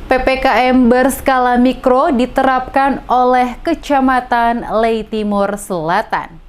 PPKM berskala mikro diterapkan oleh Kecamatan Lei Timur Selatan.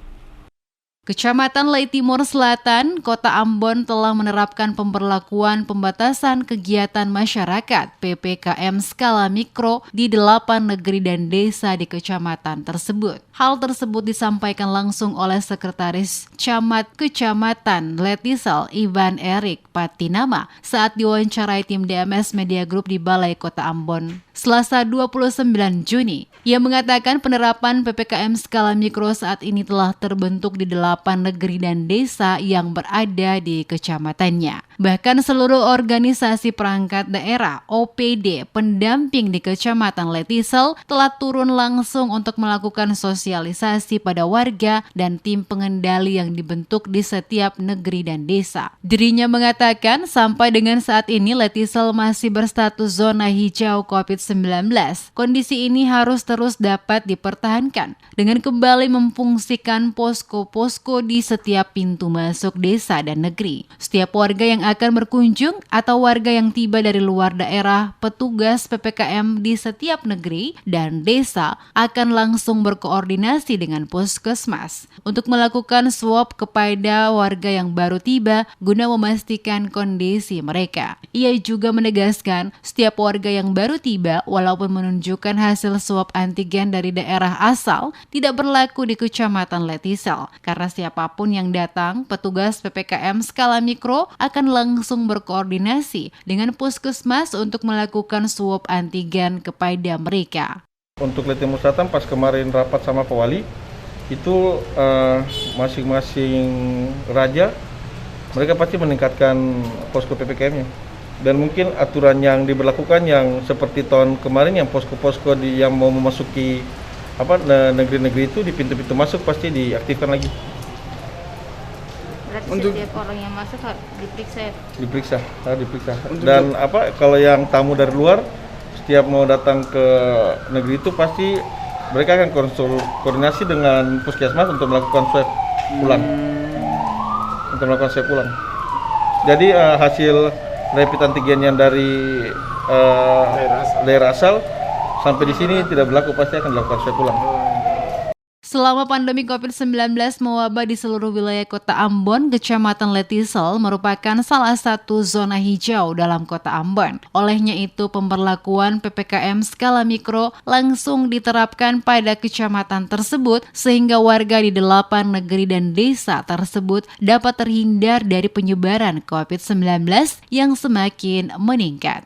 Kecamatan Lei Timur Selatan, Kota Ambon telah menerapkan pemberlakuan pembatasan kegiatan masyarakat PPKM skala mikro di 8 negeri dan desa di kecamatan tersebut. Hal tersebut disampaikan langsung oleh Sekretaris Camat Kecamatan Letisel Ivan Erik Patinama saat diwawancarai tim DMS Media Group di Balai Kota Ambon, Selasa 29 Juni. Ia mengatakan penerapan PPKM skala mikro saat ini telah terbentuk di 8 negeri dan desa yang berada di kecamatannya. Bahkan seluruh organisasi perangkat daerah OPD pendamping di Kecamatan Letisel telah turun langsung untuk melakukan sosialisasi pada warga dan tim pengendali yang dibentuk di setiap negeri dan desa. Dirinya mengatakan sampai dengan saat ini Letisel masih berstatus zona hijau COVID-19. Kondisi ini harus terus dapat dipertahankan dengan kembali memfungsikan posko-posko di setiap pintu masuk desa dan negeri. Setiap warga yang akan berkunjung atau warga yang tiba dari luar daerah, petugas PPKM di setiap negeri dan desa akan langsung berkoordinasi dengan puskesmas untuk melakukan swab kepada warga yang baru tiba guna memastikan kondisi mereka. Ia juga menegaskan setiap warga yang baru tiba walaupun menunjukkan hasil swab antigen dari daerah asal tidak berlaku di Kecamatan Letisel karena siapapun yang datang, petugas PPKM skala mikro akan langsung berkoordinasi dengan puskesmas untuk melakukan swab antigen kepada mereka. Untuk Lei Timur Selatan pas kemarin rapat sama Pak Wali, itu masing-masing raja mereka pasti meningkatkan posko PPKM-nya. Dan mungkin aturan yang diberlakukan yang seperti tahun kemarin yang posko-posko yang mau memasuki negeri-negeri itu di pintu-pintu masuk pasti diaktifkan lagi. Berarti setiap orang yang masuk harus diperiksa. Diperiksa. Dan kalau yang tamu dari luar setiap mau datang ke negeri itu pasti mereka akan koordinasi dengan puskesmas untuk melakukan swab ulang. Jadi hasil rapid antigen yang dari daerah asal sampai di sini tidak berlaku, pasti akan dilakukan swab ulang. Selama pandemi COVID-19 mewabah di seluruh wilayah Kota Ambon, Kecamatan Letisel merupakan salah satu zona hijau dalam Kota Ambon. Olehnya itu, pemberlakuan PPKM skala mikro langsung diterapkan pada kecamatan tersebut sehingga warga di 8 negeri dan desa tersebut dapat terhindar dari penyebaran COVID-19 yang semakin meningkat.